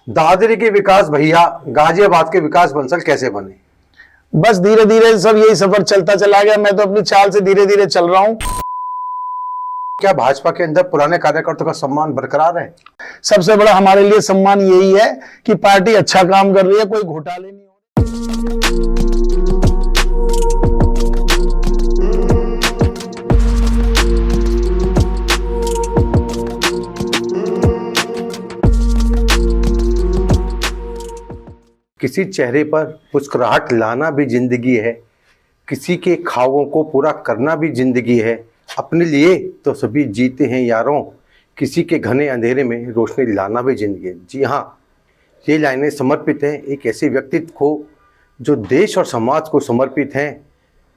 दादरी के विकास भैया गाजियाबाद के विकास बंसल कैसे बने? बस धीरे धीरे सब यही सफर चलता चला गया। मैं तो अपनी चाल से धीरे धीरे चल रहा हूँ। क्या भाजपा के अंदर पुराने कार्यकर्ताओं का सम्मान बरकरार है? सबसे बड़ा हमारे लिए सम्मान यही है कि पार्टी अच्छा काम कर रही है, कोई घोटाले नहीं हो रहे। किसी चेहरे पर मुस्कुराहट लाना भी जिंदगी है, किसी के ख्वाबों को पूरा करना भी जिंदगी है। अपने लिए तो सभी जीते हैं यारों, किसी के घने अंधेरे में रोशनी लाना भी जिंदगी है। जी हाँ, ये लाइनें समर्पित हैं एक ऐसे व्यक्तित्व को जो देश और समाज को समर्पित हैं,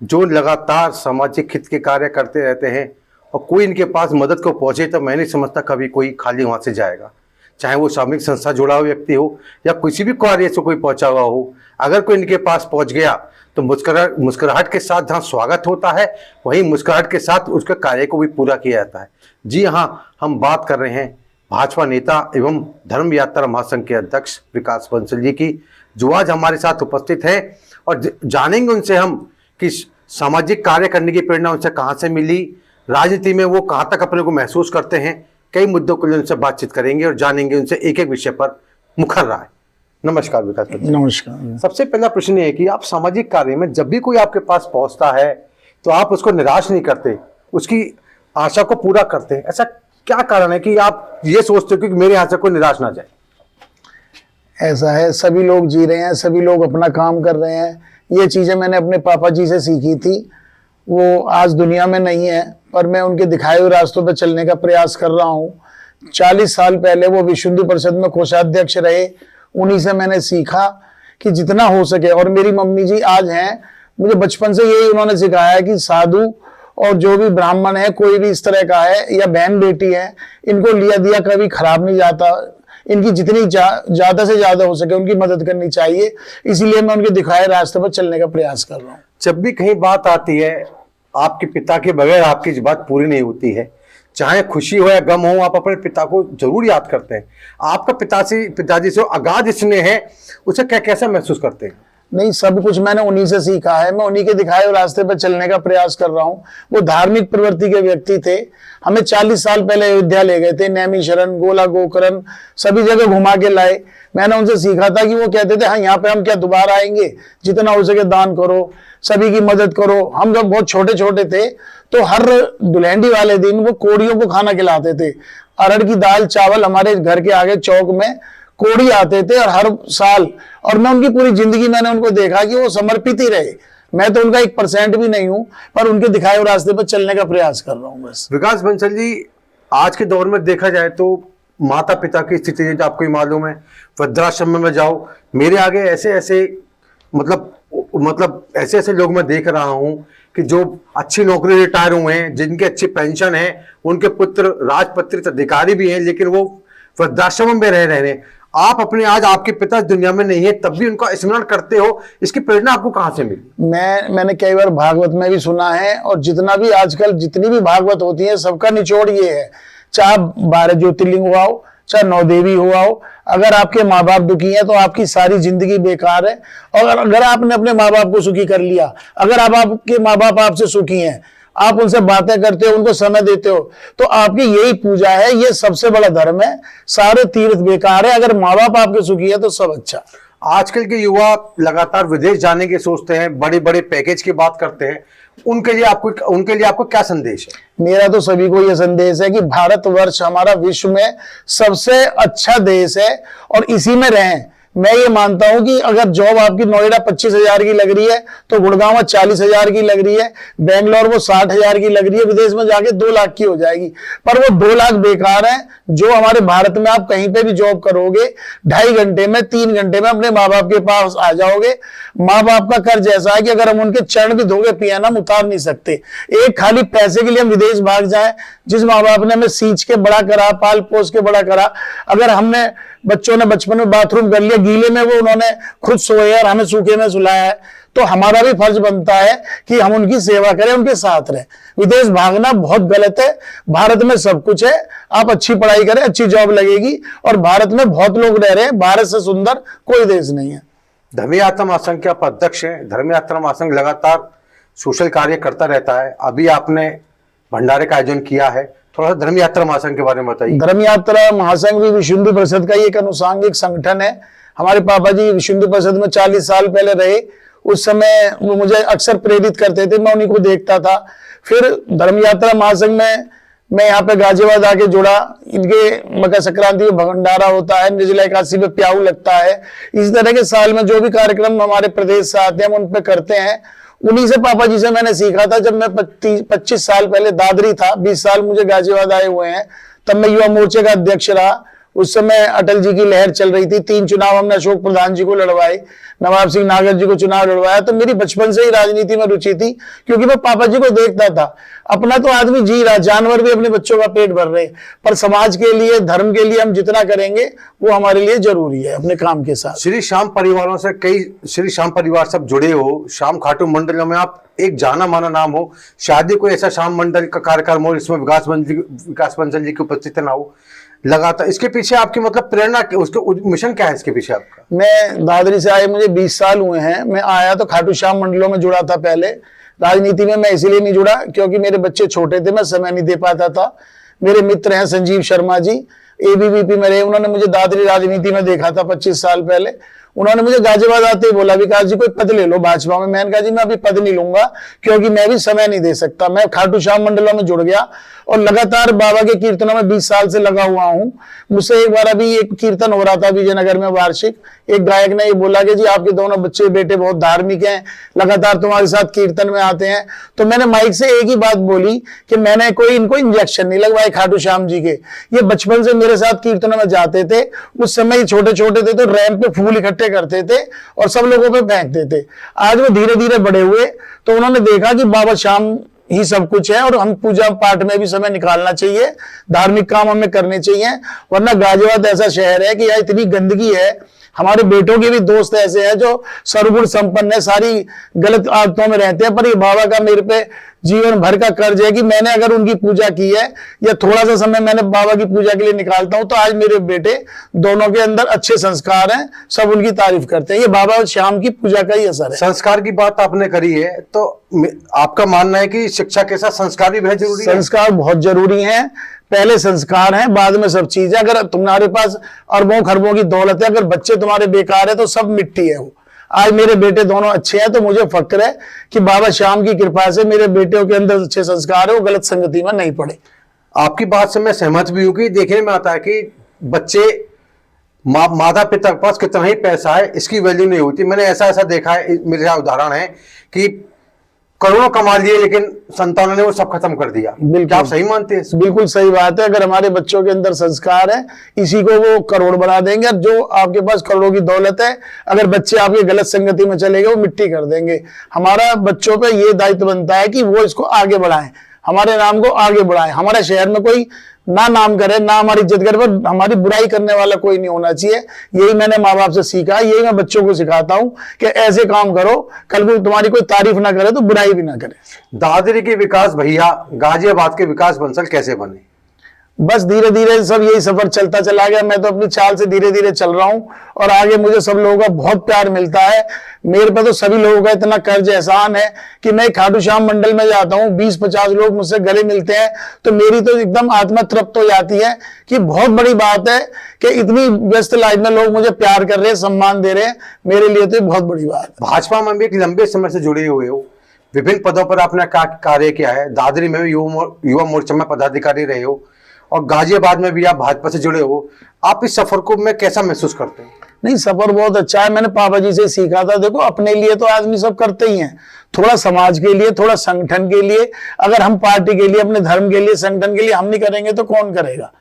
जो लगातार सामाजिक हित के कार्य करते रहते हैं और कोई इनके पास मदद को पहुँचे तो मैं नहीं समझता कभी कोई खाली वहाँ से जाएगा। चाहे वो सामूहिक संस्था जुड़ा हुआ व्यक्ति हो या किसी भी कार्य से कोई पहुंचा हुआ हो, अगर कोई इनके पास पहुंच गया तो मुस्कुराहट के साथ जहाँ स्वागत होता है वहीं मुस्कुराहट के साथ उसके कार्य को भी पूरा किया जाता है। जी हाँ, हम बात कर रहे हैं भाजपा नेता एवं धर्म यात्रा महासंघ के अध्यक्ष विकास बंसल जी की, जो आज हमारे साथ उपस्थित है और जानेंगे उनसे हम कि सामाजिक कार्य करने की प्रेरणा उनसे कहाँ से मिली, राजनीति में वो कहाँ तक अपने को महसूस करते हैं। कई मुद्दों को उनसे बातचीत करेंगे और जानेंगे उनसे एक एक विषय पर मुखर राय। नमस्कार विकास बंसल। नमस्कार। सबसे पहला प्रश्न ये है कि आप सामाजिक कार्य में जब भी कोई आपके पास पहुंचता है तो आप उसको निराश नहीं करते, उसकी आशा को पूरा करते हैं। ऐसा क्या कारण है कि आप ये सोचते हो कि मेरे यहाँ से कोई निराश ना जाए? ऐसा है, सभी लोग जी रहे हैं, सभी लोग अपना काम कर रहे हैं। ये चीज़ें मैंने अपने पापा जी से सीखी थी। वो आज दुनिया में नहीं है, पर मैं उनके दिखाए हुए रास्तों पर चलने का प्रयास कर रहा हूँ। 40 साल पहले वो विश्व हिंदू परिषद में कोषाध्यक्ष रहे, उन्हीं से मैंने सीखा कि जितना हो सके। और मेरी मम्मी जी आज हैं, मुझे बचपन से यही उन्होंने सिखाया है कि साधु और जो भी ब्राह्मण है, कोई भी इस तरह का है या बहन बेटी है, इनको लिया दिया कभी खराब नहीं जाता। इनकी जितनी ज़्यादा से ज़्यादा हो सके उनकी मदद करनी चाहिए। इसीलिए मैं उनके दिखाए रास्ते पर चलने का प्रयास कर रहा हूँ। जब भी कहीं बात आती है आपके पिता के बगैर आपकी बात पूरी नहीं होती है, चाहे खुशी हो या गम हो, आप अपने पिता को जरूर याद करते हैं। आपका पिताजी से अगाध स्नेह है, उसे कैसा महसूस करते हैं? नहीं, सब कुछ मैंने उन्हीं से सीखा है। मैं उन्हीं के दिखाए हुए रास्ते पर चलने का प्रयास कर रहा हूँ। वो धार्मिक प्रवृत्ति के व्यक्ति थे। हमें 40 साल पहले अयोध्या ले गए थे, नैमी शरण, गोला गोकर्ण, सभी जगह घुमा के लाए। मैंने उनसे सीखा था कि वो कहते थे हाँ, यहाँ पे हम क्या दोबारा आएंगे, जितना हो सके दान करो, सभी की मदद करो। हम जब बहुत छोटे छोटे थे तो हर दुल्हनडी वाले दिन वो कोड़ियों को खाना खिलाते थे। अरहर की दाल चावल, हमारे घर के आगे चौक में कोड़ी आते थे और हर साल, और मैं उनकी पूरी जिंदगी मैंने उनको देखा कि वो समर्पित ही रहे। मैं तो उनका 1% भी नहीं हूं, पर उनके दिखाए हुए रास्ते पर चलने का प्रयास कर रहा हूं बस। विकास बंसल जी, आज के दौर में देखा जाए तो माता पिता की स्थिति जो आपको ही मालूम है, वृद्धाश्रम में जाओ, मेरे आगे ऐसे ऐसे ऐसे ऐसे लोग मैं देख रहा हूं कि जो अच्छी नौकरी रिटायर हुए हैं, जिनकी अच्छी पेंशन है, उनके पुत्र राजपत्रित अधिकारी भी हैं, लेकिन वो वृद्धाश्रम में रह रहे हैं। आप अपने आज आपके पिता दुनिया में नहीं है तब भी उनका स्मरण करते हो, इसकी प्रेरणा आपको कहाँ से मिली? मैंने कई बार भागवत में भी सुना है, और जितना भी आजकल जितनी भी भागवत होती है सबका निचोड़ ये है, चाहे 12 ज्योतिर्लिंग हुआ हो, चाहे 9 देवी हुआ हो, अगर आपके माँ बाप दुखी हैं तो आपकी सारी जिंदगी बेकार है। और अगर आपने अपने माँ बाप को सुखी कर लिया, अगर आपके माँ बाप आपसे सुखी हैं, आप उनसे बातें करते हो, उनको समय देते हो, तो आपकी यही पूजा है, ये सबसे बड़ा धर्म है। सारे तीर्थ बेकार है, अगर माँ बाप आपके सुखी है तो सब अच्छा। आजकल के युवा लगातार विदेश जाने की सोचते हैं, बड़े बड़े पैकेज की बात करते हैं, उनके लिए आपको क्या संदेश है? मेरा तो सभी को यह संदेश है कि भारतवर्ष हमारा विश्व में सबसे अच्छा देश है और इसी में रहें। मैं ये मानता हूं कि अगर जॉब आपकी नोएडा 25,000 की लग रही है तो गुड़गांव 40,000 की लग रही है, बेंगलोर वो 60,000 की लग रही है, विदेश में जाके 2 लाख की हो जाएगी। पर वो 2 लाख बेकार है जो हमारे भारत में आप कहीं पे भी जॉब करोगे, 2.5 घंटे में 3 घंटे में अपने माँ बाप के पास आ जाओगे। माँ बाप का कर्ज ऐसा है कि अगर हम उनके चरण भी धोके पिए ना, हम उतार नहीं सकते। एक खाली पैसे के लिए हम विदेश भाग जाए, जिस माँ बाप ने हमें सींच के बड़ा करा, पाल पोस के बड़ा करा, अगर हमने बच्चों ने बचपन में बाथरूम कर लिया, गीले में वो उन्होंने खुद सोए और हमें सूखे में सुलाया है, तो हमारा भी फर्ज बनता है कि हम उनकी सेवा करें, उनके साथ रहें। विदेश भागना बहुत गलत है। भारत में सब कुछ है, आप अच्छी पढ़ाई करें, अच्छी जॉब लगेगी, और भारत में बहुत लोग रह रहे हैं, भारत से सुंदर कोई देश नहीं है। धर्म यात्रा महासंघ के आप अध्यक्ष हैं। धर्म यात्रा महासंघ लगातार सोशल कार्य करता रहता है। अभी आपने भंडारे का आयोजन किया है, थोड़ा सा धर्म यात्रा महासंघ के बारे में बताइए। धर्म यात्रा महासंघ भी विश्व हिंदू परिषद का ही एक अनुसांगिक संगठन है। हमारे पापा जी विश्व हिंदू परिषद में 40 साल पहले रहे। उस समय वो मुझे अक्सर प्रेरित करते थे, मैं उन्हीं को देखता था। फिर धर्म यात्रा महासंघ में मैं यहाँ पे गाजियाबाद आके जुड़ा। इनके मकर संक्रांति में भंडारा होता है, निर्जला एकादशी में प्याऊ लगता है। इस तरह के साल में जो भी कार्यक्रम हमारे प्रदेश से आते हैं हम उन पे करते हैं। उन्हीं से पापा जी से मैंने सीखा था। जब मैं 25 साल पहले दादरी था, 20 साल मुझे गाजियाबाद आए हुए हैं, तब मैं युवा मोर्चे का अध्यक्ष रहा। उस समय अटल जी की लहर चल रही थी। 3 चुनाव हमने अशोक प्रधान जी को लड़वाए, नवाब सिंह नागर जी को चुनाव लड़वाया। तो मेरी बचपन से ही राजनीति में रुचि थी, क्योंकि मैं पापा जी को देखता था। अपना तो आदमी जी रहा, जानवर भी अपने बच्चों का पेट भर रहे, पर समाज के लिए, धर्म के लिए हम जितना करेंगे वो हमारे लिए जरूरी है अपने काम के साथ। श्री श्याम परिवारों से कई श्री श्याम परिवार सब जुड़े हो, श्याम खाटू मंडल में आप एक जाना माना नाम हो। शायद ही कोई ऐसा श्याम मंडल का कार्यक्रम हो जिसमें विकास बंसल जी की उपस्थिति ना हो। लगातार इसके पीछे आपकी मतलब प्रेरणा, उसके मिशन क्या है इसके पीछे आपका? मैं दादरी से आए, मुझे 20 साल हुए हैं। मैं आया तो खाटू श्याम मंडलों में जुड़ा था पहले। राजनीति में मैं इसीलिए नहीं जुड़ा क्योंकि मेरे बच्चे छोटे थे, मैं समय नहीं दे पाता था। मेरे मित्र हैं संजीव शर्मा जी, एबीवीपी में रहे, उन्होंने मुझे दादरी राजनीति में देखा था 25 साल पहले। उन्होंने मुझे गाजियाबाद आते ही बोला, विकास जी कोई पद ले लो भाजपा में। मैंने कहा जी मैं अभी पद नहीं लूंगा क्योंकि मैं भी समय नहीं दे सकता। मैं खाटू श्याम मंडलों में जुड़ गया और लगातार बाबा के कीर्तनों में 20 साल से लगा हुआ हूँ। मुझसे एक बार अभी एक कीर्तन हो रहा था विजयनगर में वार्षिक, एक गायक ने ये बोला कि जी आपके दोनों बच्चे बेटे बहुत धार्मिक हैं, लगातार तुम्हारे साथ कीर्तन में आते हैं। तो मैंने माइक से एक ही बात बोली कि मैंने कोई इनको इंजेक्शन नहीं लगवाए खाटू श्याम जी के, ये बचपन से मेरे साथ कीर्तनों में जाते थे। उस समय छोटे छोटे थे तो रैंप पे फूल इकट्ठे करते थे और सब लोगों पे फेंकते थे। आज वो धीरे धीरे बड़े हुए तो उन्होंने देखा कि बाबा श्याम ही सब कुछ है और हम पूजा पाठ में भी समय निकालना चाहिए, धार्मिक काम हमें करने चाहिए। वरना गाजियाबाद ऐसा शहर है कि यहाँ इतनी गंदगी है। हमारे बेटों के भी दोस्त ऐसे हैं जो सर्वगुण संपन्न है, सारी गलत आदतों में रहते हैं, पर ये बाबा का मेरे पे जीवन भर का कर्ज है कि मैंने अगर उनकी पूजा की है या थोड़ा सा समय मैंने बाबा की पूजा के लिए निकालता हूं तो आज मेरे बेटे दोनों के अंदर अच्छे संस्कार हैं, सब उनकी तारीफ करते हैं। ये बाबा श्याम की पूजा का ही असर है। संस्कार की बात आपने करी है, तो आपका मानना है कि शिक्षा के साथ संस्कार भी बहुत जरूरी है? संस्कार बहुत जरूरी है। पहले संस्कार हैं, बाद में सब चीजें। अगर तुम्हारे पास अरबों खरबों की दौलत है, अगर बच्चे तुम्हारे बेकार है तो सब मिट्टी है वो। आज मेरे बेटे दोनों अच्छे हैं तो मुझे फक्र है कि बाबा श्याम की कृपा से मेरे बेटियों के अंदर अच्छे संस्कार है, वो गलत संगति में नहीं पड़े। आपकी बात से मैं सहमत भी हूं कि देखने में आता है कि बच्चे माता पिता के पास कितना ही पैसा है इसकी वैल्यू नहीं होती। मैंने ऐसा देखा है, मेरे यहाँ उदाहरण है कि करोड़ों कमा लिए लेकिन संतानों ने वो सब खत्म कर दिया। क्या आप सही मानते हैं? बिल्कुल सही बात है। अगर हमारे बच्चों के अंदर संस्कार है, इसी को वो करोड़ बना देंगे। जो आपके पास करोड़ों की दौलत है, अगर बच्चे आपके गलत संगति में चले गए वो मिट्टी कर देंगे। हमारा बच्चों पे ये दायित्व बनता है कि वो इसको आगे बढ़ाएं, हमारे नाम को आगे बढ़ाएं। हमारे शहर में कोई ना नाम करे, ना हमारी इज्जत करे, पर हमारी बुराई करने वाला कोई नहीं होना चाहिए। यही मैंने माँ बाप से सीखा, यही मैं बच्चों को सिखाता हूँ कि ऐसे काम करो, कल को तुम्हारी कोई तारीफ ना करे तो बुराई भी ना करे। दादरी के विकास भैया गाजियाबाद के विकास बंसल कैसे बने? बस धीरे धीरे सब यही सफर चलता चला गया। मैं तो अपनी चाल से धीरे धीरे चल रहा हूँ और आगे मुझे सब लोगों का बहुत प्यार मिलता है। मेरे पे तो सभी लोगों का इतना कर्ज एहसान है कि मैं खाटू श्याम मंडल में जाता हूँ, 20-50 लोग मुझसे गले मिलते हैं तो मेरी तो एकदम आत्मा तृप्त हो जाती है कि बहुत बड़ी बात है कि इतनी व्यस्त लाइफ में लोग मुझे प्यार कर रहे हैं, सम्मान दे रहे हैं। मेरे लिए तो बहुत बड़ी बात है। भाजपा में भी एक लंबे समय से जुड़े हुए हो, विभिन्न पदों पर आपने कार्य किया है। दादरी में भी युवा मोर्चा में पदाधिकारी रहे हो और गाजियाबाद में भी आप भाजपा से जुड़े हो। आप इस सफर को मैं कैसा महसूस करते हैं? नहीं, सफर बहुत अच्छा है। मैंने पापा जी से सीखा था। देखो, अपने लिए तो आदमी सब करते ही हैं, थोड़ा समाज के लिए, थोड़ा संगठन के लिए। अगर हम पार्टी के लिए, अपने धर्म के लिए, संगठन के लिए हम नहीं करेंगे तो कौन करेगा?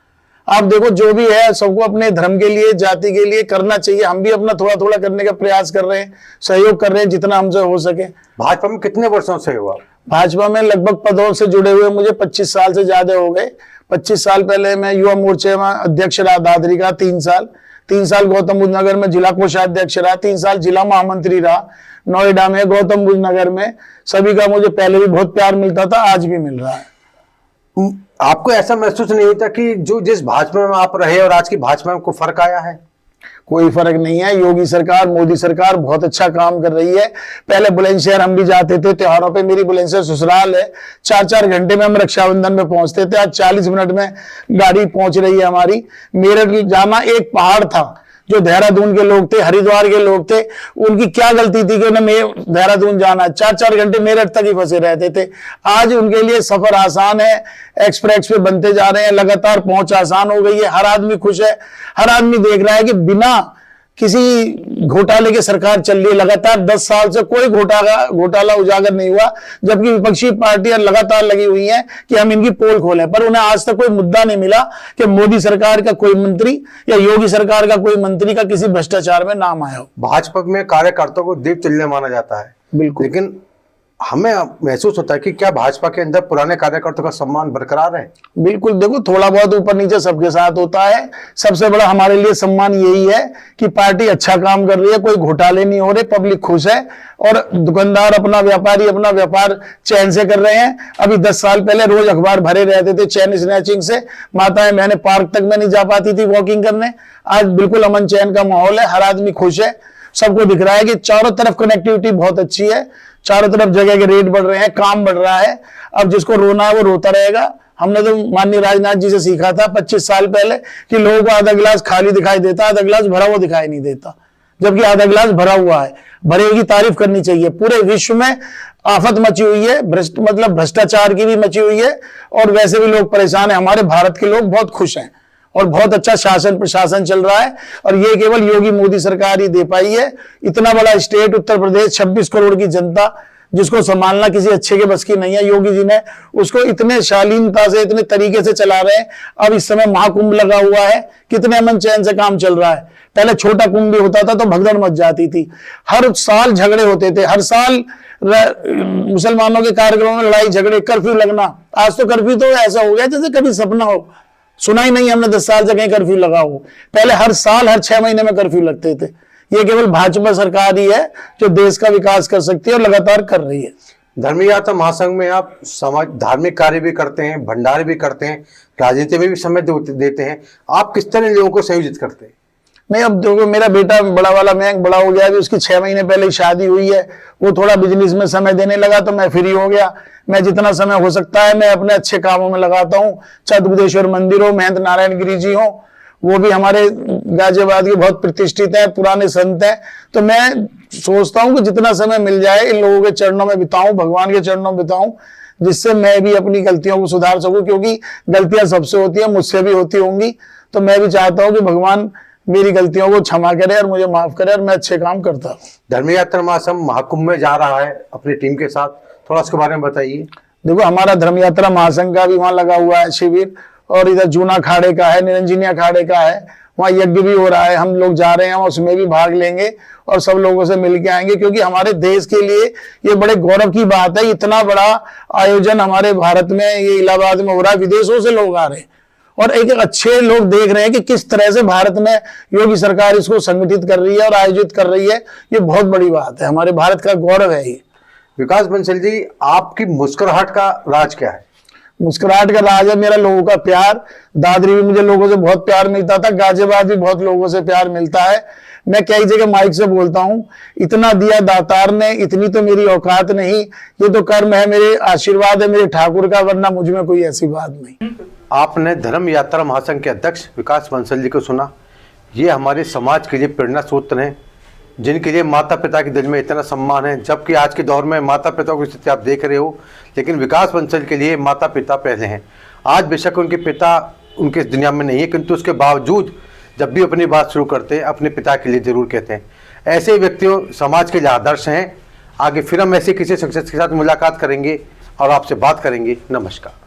आप देखो, जो भी है सबको अपने धर्म के लिए, जाति के लिए करना चाहिए। हम भी अपना थोड़ा थोड़ा करने का प्रयास कर रहे हैं, सहयोग कर रहे हैं जितना हमसे हो सके। भाजपा में कितने वर्षों से हो आप? भाजपा में लगभग पदों से जुड़े हुए मुझे 25 साल से ज्यादा हो गए। 25 साल पहले मैं युवा मोर्चे में अध्यक्ष रहा दादरी का 3 साल, 3 साल गौतम बुद्ध नगर में जिला कोषाध्यक्ष रहा, 3 साल जिला महामंत्री रहा, नोएडा में, गौतम बुद्ध नगर में। सभी का मुझे पहले भी बहुत प्यार मिलता था, आज भी मिल रहा है। आपको ऐसा महसूस नहीं होता कि जो जिस भाजपा में आप रहे और आज की भाजपा में कोई फर्क आया है? कोई फर्क नहीं है। योगी सरकार, मोदी सरकार बहुत अच्छा काम कर रही है। पहले बुलंदशहर हम भी जाते थे त्योहारों पे, मेरी बुलंदशहर ससुराल है, 4-4 घंटे में हम रक्षाबंधन में पहुंचते थे, आज 40 मिनट में गाड़ी पहुंच रही है हमारी। मेरठ जाना एक पहाड़ था, जो देहरादून के लोग थे, हरिद्वार के लोग थे, उनकी क्या गलती थी कि उन्हें देहरादून जाना, 4-4 घंटे मेरठ तक ही फंसे रहते थे। आज उनके लिए सफर आसान है, एक्सप्रेस वे बनते जा रहे हैं, लगातार पहुंच आसान हो गई है, हर आदमी खुश है। हर आदमी देख रहा है कि बिना किसी घोटाले की सरकार चल रही है। लगातार 10 साल से कोई घोटाला उजागर नहीं हुआ, जबकि विपक्षी पार्टियां लगातार लगी हुई हैं कि हम इनकी पोल खोलें, पर उन्हें आज तक कोई मुद्दा नहीं मिला कि मोदी सरकार का कोई मंत्री या योगी सरकार का कोई मंत्री का किसी भ्रष्टाचार में नाम आया हो। भाजपा में कार्यकर्ताओं को देवतुल्य माना जाता है, बिल्कुल, लेकिन हमें महसूस होता है कि क्या भाजपा के अंदर पुराने कार्यकर्ताओं का सम्मान बरकरार है? बिल्कुल, देखो थोड़ा बहुत ऊपर नीचे सबके साथ होता है। सबसे बड़ा हमारे लिए सम्मान यही है कि पार्टी अच्छा काम कर रही है, कोई घोटाले नहीं हो रहे, पब्लिक खुश है और दुकानदार अपना व्यापार चैन से कर रहे हैं। अभी 10 साल पहले रोज अखबार भरे रहते थे चैन स्नैचिंग से, माताएं बहनें पार्क तक में नहीं जा पाती थी वॉकिंग करने। आज बिल्कुल अमन चैन का माहौल है, हर आदमी खुश है, सबको दिख रहा है कि चारों तरफ कनेक्टिविटी बहुत अच्छी है, चारों तरफ जगह के रेट बढ़ रहे हैं, काम बढ़ रहा है। अब जिसको रोना है वो रोता रहेगा। हमने तो माननीय राजनाथ जी से सीखा था 25 साल पहले कि लोगों को आधा गिलास खाली दिखाई देता, आधा गिलास भरा हुआ दिखाई नहीं देता, जबकि आधा गिलास भरा हुआ है। भरे हुए की तारीफ करनी चाहिए। पूरे विश्व में आफत मची हुई है, भ्रष्टाचार की भी मची हुई है और वैसे भी लोग परेशान है। हमारे भारत के लोग बहुत खुश हैं और बहुत अच्छा शासन प्रशासन चल रहा है और ये केवल योगी मोदी सरकार ही दे पाई है। इतना बड़ा स्टेट उत्तर प्रदेश, 26 करोड़ की जनता, जिसको संभालना किसी अच्छे के बस की नहीं है। योगी जी ने उसको इतने शालीनता से, इतने तरीके से चला रहे हैं। अब इस समय महाकुंभ लगा हुआ है, कितने अमन चैन से काम चल रहा है। पहले छोटा कुंभ भी होता था तो भगदड़ मच जाती थी, हर साल झगड़े होते थे, हर साल मुसलमानों के कार्यक्रमों में लड़ाई झगड़े, कर्फ्यू लगना। आज तो कर्फ्यू तो ऐसा हो गया जैसे कभी सपना हो, सुना ही नहीं हमने 10 साल से कहीं कर्फ्यू लगा हो। पहले हर साल, हर 6 महीने में कर्फ्यू लगते थे। ये केवल भाजपा सरकार ही है जो देश का विकास कर सकती है और लगातार कर रही है। धर्म यात्रा महासंघ में आप समाज धार्मिक कार्य भी करते हैं, भंडारे भी करते हैं, राजनीति में भी समय देते हैं। आप किस तरह लोगों को संयोजित करते हैं? नहीं, अब देखो मेरा बेटा बड़ा वाला मैं बड़ा हो गया, अभी उसकी 6 महीने पहले शादी हुई है, वो थोड़ा बिजनेस में समय देने लगा तो मैं फ्री हो गया। मैं जितना समय हो सकता है मैं अपने अच्छे कामों में लगाता हूँ। चतुर्भुजेश्वर मंदिर हो, महंत नारायण गिरी जी हो, वो भी हमारे गाजियाबाद के बहुत प्रतिष्ठित हैं, पुराने संत हैं। तो मैं सोचता हूँ कि जितना समय मिल जाए इन लोगों के चरणों में बिताऊं, भगवान के चरणों में बिताऊं, जिससे मैं भी अपनी गलतियों को सुधार सकूं, क्योंकि गलतियां सबसे होती है, मुझसे भी होती होंगी। तो मैं भी चाहता हूँ कि भगवान मेरी गलतियों को क्षमा करे और मुझे माफ करे और मैं अच्छे काम करता हूँ। धर्म यात्रा महासंघ महाकुंभ में जा रहा है अपनी टीम के साथ, थोड़ा उसके बारे में बताइए। देखो हमारा धर्म यात्रा महासंघ का भी वहां लगा हुआ है शिविर, और इधर जूना खाड़े का है, निरंजनिया खाड़े का है, वहाँ यज्ञ भी हो रहा है। हम लोग जा रहे हैं, उसमें भी भाग लेंगे और सब लोगों से मिलके आएंगे, क्योंकि हमारे देश के लिए ये बड़े गौरव की बात है। इतना बड़ा आयोजन हमारे भारत में, ये इलाहाबाद में हो रहा है, विदेशों से लोग आ रहे हैं और एक अच्छे लोग देख रहे हैं कि किस तरह से भारत में योगी सरकार इसको संगठित कर रही है और आयोजित कर रही है। ये बहुत बड़ी बात है, हमारे भारत का गौरव है ये। विकास बंसल जी, आपकी मुस्कुराहट का राज क्या है? मुस्कुराहट का राज है मेरा लोगों का प्यार। दादरी भी मुझे लोगों से बहुत प्यार मिलता था, गाजियाबाद भी बहुत लोगों से प्यार मिलता है। मैं कई जगह माइक से बोलता हूँ, इतना दिया दातार ने, इतनी तो मेरी औकात नहीं, ये तो कर्म है, मेरे आशीर्वाद है मेरे ठाकुर का, वरना मुझ में कोई ऐसी बात नहीं। आपने धर्म यात्रा महासंघ के अध्यक्ष विकास बंसल जी को सुना। ये हमारे समाज के लिए प्रेरणा सूत्र हैं, जिनके लिए माता पिता के दिल में इतना सम्मान है। जबकि आज के दौर में माता पिता की स्थिति आप देख रहे हो, लेकिन विकास बंसल के लिए माता पिता पहले हैं। आज बेशक उनके पिता उनके इस दुनिया में नहीं है, किंतु उसके बावजूद जब भी अपनी बात शुरू करते हैं अपने पिता के लिए जरूर कहते हैं। ऐसे व्यक्तियों समाज के लिए आदर्श हैं। आगे फिर हम ऐसे किसी शख्सियत के साथ मुलाकात करेंगे और आपसे बात करेंगे। नमस्कार।